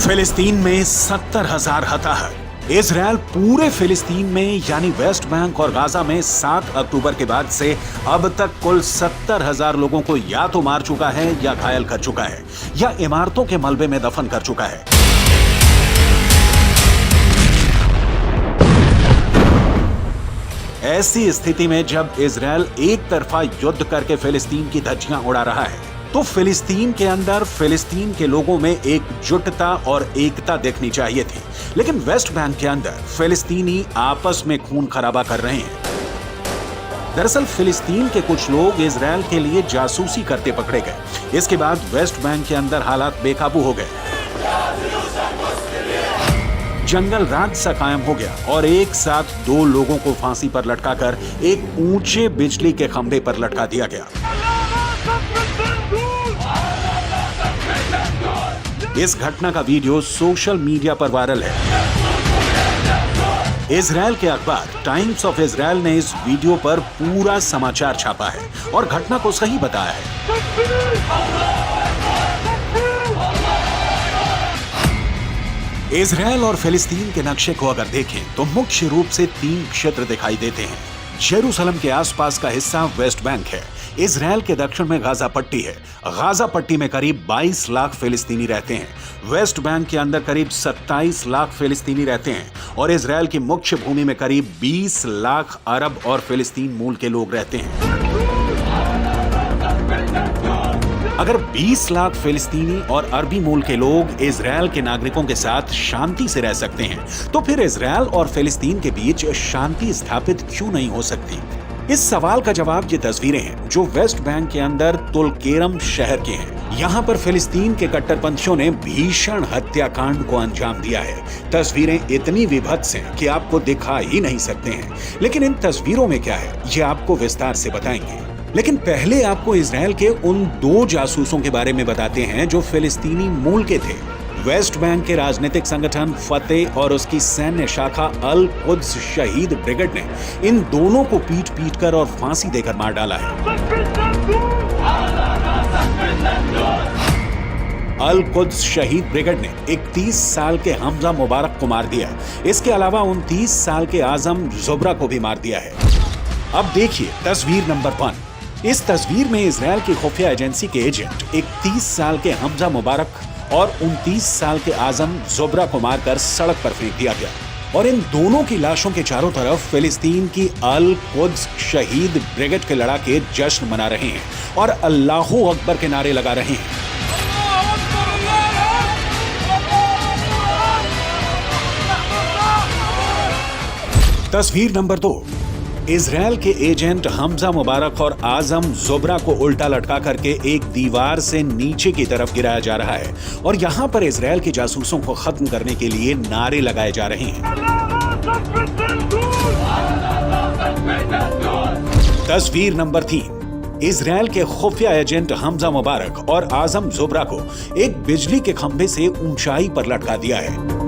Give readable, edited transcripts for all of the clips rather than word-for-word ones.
फिलिस्तीन में 70,000 हताहत। इजरायल पूरे फिलिस्तीन में यानी वेस्ट बैंक और गाजा में 7 अक्टूबर के बाद से अब तक कुल 70,000 लोगों को या तो मार चुका है या घायल कर चुका है या इमारतों के मलबे में दफन कर चुका है। ऐसी स्थिति में जब इजरायल एक तरफा युद्ध करके फिलिस्तीन की धज्जियां उड़ा रहा है तो फिलिस्तीन के अंदर फिलिस्तीन के लोगों में एकजुटता और एकता देखनी चाहिए थी, लेकिन वेस्ट बैंक के अंदर फिलिस्तीनी आपस में खून खराबा कर रहे हैं। दरअसल फिलिस्तीन के कुछ लोग इजरायल के लिए जासूसी करते पकड़े गए। इसके बाद वेस्ट बैंक के अंदर हालात बेकाबू हो गए, जंगल राज सा कायम हो गया और एक साथ 2 लोगों को फांसी पर लटकाकर एक ऊंचे बिजली के खंभे पर लटका दिया गया। इस घटना का वीडियो सोशल मीडिया पर वायरल है। इजरायल के अखबार टाइम्स ऑफ इजरायल ने इस वीडियो पर पूरा समाचार छापा है और घटना को सही बताया है। इजरायल और फिलिस्तीन के नक्शे को अगर देखें तो मुख्य रूप से 3 क्षेत्र दिखाई देते हैं। जेरूसलम के आसपास का हिस्सा वेस्ट बैंक है। इजरायल के दक्षिण में गाजा पट्टी है। गाजा पट्टी में करीब 22 लाख फिलिस्तीनी रहते हैं। वेस्ट बैंक के अंदर करीब 27 लाख फिलिस्तीनी रहते हैं और इजरायल की मुख्य भूमि में करीब 20 लाख अरब और फिलिस्तीन मूल के लोग रहते हैं। अगर 20 लाख फिलिस्तीनी और अरबी मूल के लोग इजरायल के नागरिकों के साथ शांति से रह सकते हैं तो फिर इजरायल और फिलिस्तीन के बीच शांति स्थापित क्यों नहीं हो सकती? इस सवाल का जवाब ये तस्वीरें हैं जो वेस्ट बैंक के अंदर तुलकेरम शहर के हैं। यहाँ पर फिलिस्तीन के कट्टरपंथियों ने भीषण हत्याकांड को अंजाम दिया है। तस्वीरें इतनी विभत्स हैं कि आपको दिखा ही नहीं सकते हैं, लेकिन इन तस्वीरों में क्या है ये आपको विस्तार से बताएंगे। लेकिन पहले आपको इजरायल के उन 2 जासूसों के बारे में बताते हैं जो फिलिस्तीनी मूल के थे। वेस्ट बैंक के राजनीतिक संगठन फतेह और उसकी सैन्य शाखा अल कुद्स शहीद ब्रिगेड ने इन दोनों को पीट कर और फांसी देकर मार डाला है। अल कुद्स शहीद ब्रिगेड ने 31 साल के हमजा मुबारक को मार दिया। इसके अलावा 29 साल के आजम जुबरा को भी मार दिया है। अब देखिए तस्वीर नंबर 1। इस तस्वीर में इजरायल की खुफिया एजेंसी के एजेंट 31 साल के हमजा मुबारक और 29 साल के आजम जुबरा को मारकर सड़क पर फेंक दिया गया और इन दोनों की लाशों के चारों तरफ फिलिस्तीन की अल कुद्स शहीद ब्रिगेड के लड़ाके जश्न मना रहे हैं और अल्लाहू अकबर के नारे लगा रहे हैं। तस्वीर नंबर 2। इजरायल के एजेंट हमजा मुबारक और आजम जुबरा को उल्टा लटका करके एक दीवार से नीचे की तरफ गिराया जा रहा है और यहाँ पर इजरायल के जासूसों को खत्म करने के लिए नारे लगाए जा रहे हैं। तस्वीर नंबर 3। इजरायल के खुफिया एजेंट हमजा मुबारक और आजम जुबरा को एक बिजली के खंभे से ऊंचाई पर लटका दिया है।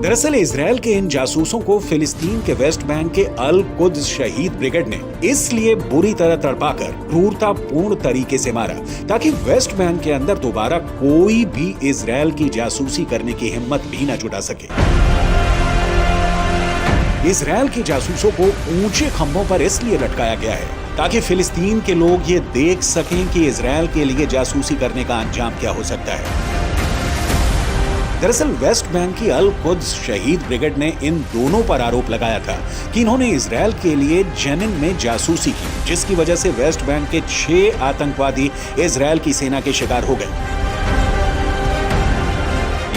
दरअसल इजरायल के इन जासूसों को फिलिस्तीन के वेस्ट बैंक के अल कुद्स शहीद ब्रिगेड ने इसलिए बुरी तरह तड़पाकर क्रूरतापूर्ण तरीके से मारा ताकि वेस्ट बैंक के अंदर दोबारा कोई भी इजरायल की जासूसी करने की हिम्मत भी न जुटा सके। इजरायल के जासूसों को ऊंचे खंभों पर इसलिए लटकाया गया है ताकि फिलिस्तीन के लोग ये देख सकें कि इजरायल के लिए जासूसी करने का अंजाम क्या हो सकता है। दरअसल वेस्ट बैंक की अल कुद्स शहीद ब्रिगेड ने इन दोनों पर आरोप लगाया था कि इन्होंने इजरायल के लिए जेनिन में जासूसी की, जिसकी वजह से वेस्ट बैंक के 6 आतंकवादी इजरायल की सेना के शिकार हो गए।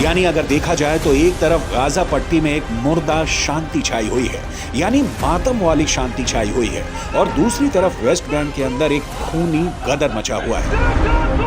यानी अगर देखा जाए तो एक तरफ गाजा पट्टी में एक मुर्दा शांति छाई हुई है, यानी मातम वाली शांति छाई हुई है, और दूसरी तरफ वेस्ट बैंक के अंदर एक खूनी गदर मचा हुआ है।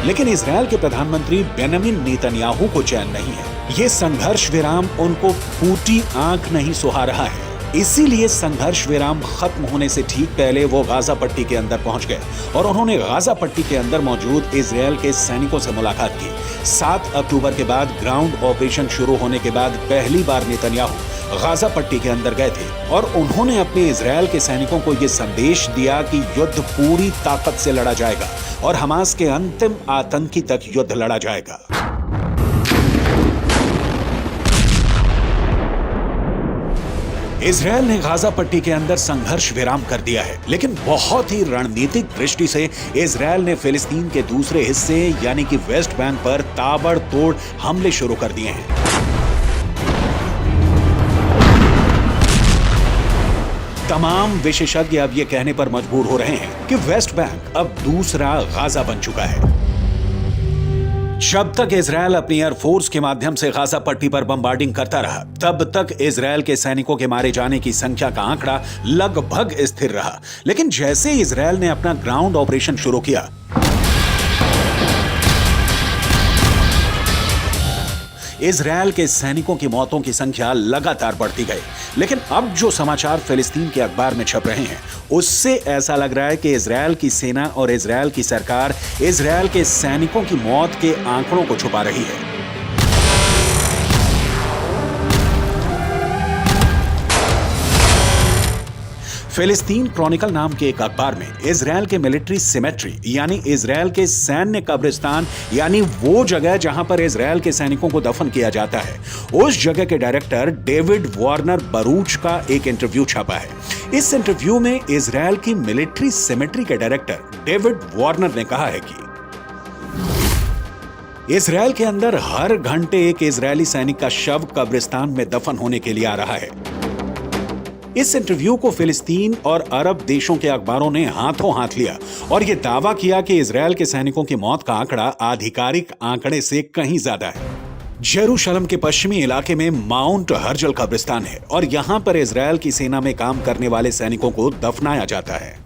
लेकिन इजरायल के प्रधानमंत्री बेंजामिन नेतन्याहू को चैन नहीं है। ये संघर्ष विराम उनको फूटी आंख नहीं सुहा रहा है। इसीलिए संघर्ष विराम खत्म होने से ठीक पहले वो गाजा पट्टी के अंदर पहुंच गए और उन्होंने गाजा पट्टी के अंदर मौजूद इजरायल के सैनिकों से मुलाकात की। 7 अक्टूबर के बाद ग्राउंड ऑपरेशन शुरू होने के बाद पहली बार नेतन्याहू गाजा पट्टी के अंदर गए थे और उन्होंने अपने इजरायल के सैनिकों को यह संदेश दिया कि युद्ध पूरी ताकत से लड़ा जाएगा और हमास के अंतिम आतंकी तक युद्ध लड़ा जाएगा। इजरायल ने गाजा पट्टी के अंदर संघर्ष विराम कर दिया है, लेकिन बहुत ही रणनीतिक दृष्टि से इजरायल ने फिलिस्तीन के दूसरे हिस्से यानी कि वेस्ट बैंक पर ताबड़तोड़ हमले शुरू कर दिए हैं। तमाम विशेषज्ञ अब ये कहने पर मजबूर हो रहे हैं कि वेस्ट बैंक अब दूसरा गाजा बन चुका है। जब तक इजरायल अपनी एयरफोर्स के माध्यम से गाजा पट्टी पर बमबार्डिंग करता रहा, तब तक इजरायल के सैनिकों के मारे जाने की संख्या का आंकड़ा लगभग स्थिर रहा। लेकिन जैसे इजरायल ने अपना ग्राउंड ऑपरेशन शुरू किया, इजरायल के सैनिकों की मौतों की संख्या लगातार बढ़ती गई। लेकिन अब जो समाचार फिलिस्तीन के अखबार में छप रहे हैं, उससे ऐसा लग रहा है कि इजरायल की सेना और इजरायल की सरकार इजरायल के सैनिकों की मौत के आंकड़ों को छुपा रही है। फिलिस्तीन क्रॉनिकल नाम के एक अखबार में इजरायल के मिलिट्री सिमेट्री यानी इजरायल के सैन्य कब्रिस्तान यानी वो जगह जहां पर इजरायल के सैनिकों को दफन किया जाता है, उस जगह के डायरेक्टर डेविड वार्नर बरूच का एक इंटरव्यू छपा है। इस इंटरव्यू में इजरायल की मिलिट्री सिमेट्री के डायरेक्टर डेविड वार्नर ने कहा है कि इजरायल के अंदर हर घंटे एक इजरायली सैनिक का शव कब्रिस्तान में दफन होने के लिए आ रहा है। इस इंटरव्यू को फिलिस्तीन और अरब देशों के अखबारों ने हाथों हाथ लिया और यह दावा किया कि इजरायल के सैनिकों की मौत का आंकड़ा आधिकारिक आंकड़े से कहीं ज्यादा है। जेरूशलम के पश्चिमी इलाके में माउंट हर्जल कब्रिस्तान है और यहां पर इजरायल की सेना में काम करने वाले सैनिकों को दफनाया जाता है।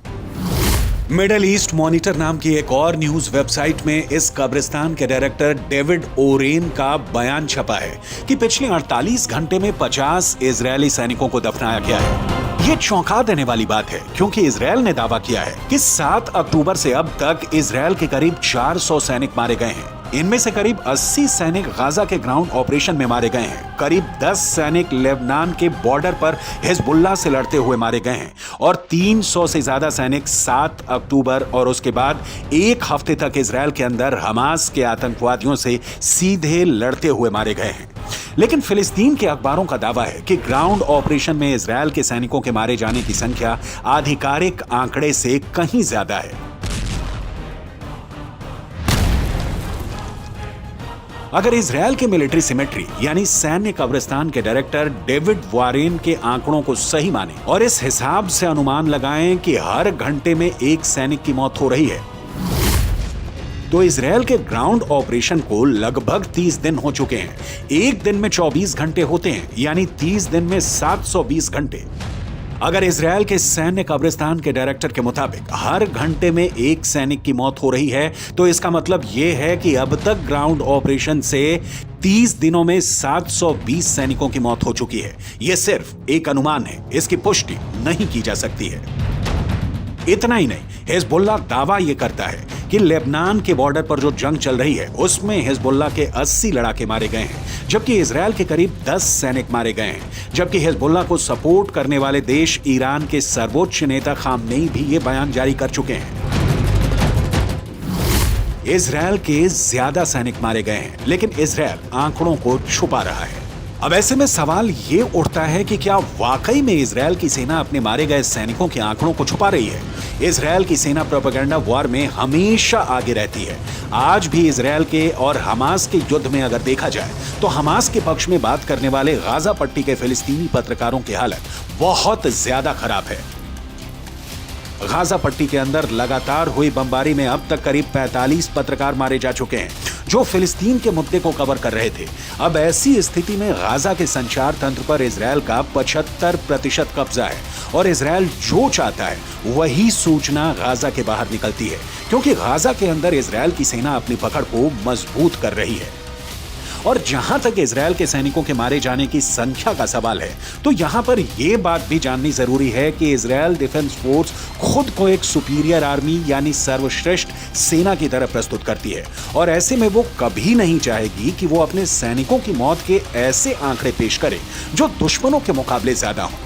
मिडल ईस्ट मॉनिटर नाम की एक और न्यूज वेबसाइट में इस कब्रिस्तान के डायरेक्टर डेविड ओरेन का बयान छपा है कि पिछले 48 घंटे में 50 इजरायली सैनिकों को दफनाया गया है। ये चौंका देने वाली बात है क्योंकि इजरायल ने दावा किया है कि 7 अक्टूबर से अब तक इजरायल के करीब 400 सैनिक मारे गए हैं। इनमें से करीब 80 सैनिक गाजा के ग्राउंड ऑपरेशन में मारे गए हैं, करीब 10 सैनिक लेबनान के बॉर्डर पर हिजबुल्लाह से लड़ते हुए मारे गए हैं और 300 से ज्यादा सैनिक 7 अक्टूबर और उसके बाद एक हफ्ते तक इजरायल के अंदर हमास के आतंकवादियों से सीधे लड़ते हुए मारे गए हैं। लेकिन फिलिस्तीन के अखबारों का दावा है कि ग्राउंड ऑपरेशन में इजरायल के सैनिकों के मारे जाने की संख्या आधिकारिक आंकड़े से कहीं ज्यादा है। अगर इजरायल के मिलिट्री सिमेट्री यानी सैन्य कब्रिस्तान के डायरेक्टर डेविड वारेन के आंकड़ों को सही माने और इस हिसाब से अनुमान लगाएं कि हर घंटे में एक सैनिक की मौत हो रही है, तो इजरायल के ग्राउंड ऑपरेशन को लगभग 30 दिन हो चुके हैं। एक दिन में 24 घंटे होते हैं, यानी 30 दिन में 720 घंटे। अगर इजरायल के सैन्य कब्रिस्तान के डायरेक्टर के मुताबिक हर घंटे में एक सैनिक की मौत हो रही है, तो इसका मतलब यह है कि अब तक ग्राउंड ऑपरेशन से 30 दिनों में 720 सैनिकों की मौत हो चुकी है। यह सिर्फ एक अनुमान है, इसकी पुष्टि नहीं की जा सकती है। इतना ही नहीं, हिजबुल्लाह दावा यह करता है कि लेबनान के बॉर्डर पर जो जंग चल रही है उसमें हिजबुल्लाह के 80 लड़ाके मारे गए हैं, जबकि इजरायल के करीब 10 सैनिक मारे गए हैं। जबकि हिजबुल्लाह को सपोर्ट करने वाले देश ईरान के सर्वोच्च नेता खामनेई भी ये बयान जारी कर चुके हैं। इजरायल के ज्यादा सैनिक मारे गए हैं, लेकिन इजरायल आंकड़ों को छुपा रहा है। अब ऐसे में सवाल ये उठता है कि क्या वाकई में इजरायल की सेना अपने मारे गए सैनिकों के आंकड़ों को छुपा रही है? इजरायल की सेना प्रोपेगेंडा वॉर में हमेशा आगे रहती है। आज भी इजरायल के और हमास के युद्ध में अगर देखा जाए तो हमास के पक्ष में बात करने वाले गाजा पट्टी के फिलिस्तीनी पत्रकारों की हालत बहुत ज्यादा खराब है। गाजा पट्टी के अंदर लगातार हुई बमबारी में अब तक करीब 45 पत्रकार मारे जा चुके हैं जो फिलिस्तीन के मुद्दे को कवर कर रहे थे। अब ऐसी स्थिति में गाजा के संचार तंत्र पर इजरायल का 75% कब्जा है और इजरायल जो चाहता है वही सूचना गाजा के बाहर निकलती है, क्योंकि गाजा के अंदर इजरायल की सेना अपनी पकड़ को मजबूत कर रही है। और जहां तक इजरायल के सैनिकों के मारे जाने की संख्या का सवाल है, तो यहां पर यह बात भी जाननी जरूरी है कि इजरायल डिफेंस फोर्स खुद को एक सुपीरियर आर्मी यानी सर्वश्रेष्ठ सेना की तरह प्रस्तुत करती है, और ऐसे में वो कभी नहीं चाहेगी कि वो अपने सैनिकों की मौत के ऐसे आंकड़े पेश करे जो दुश्मनों के मुकाबले ज्यादा हों।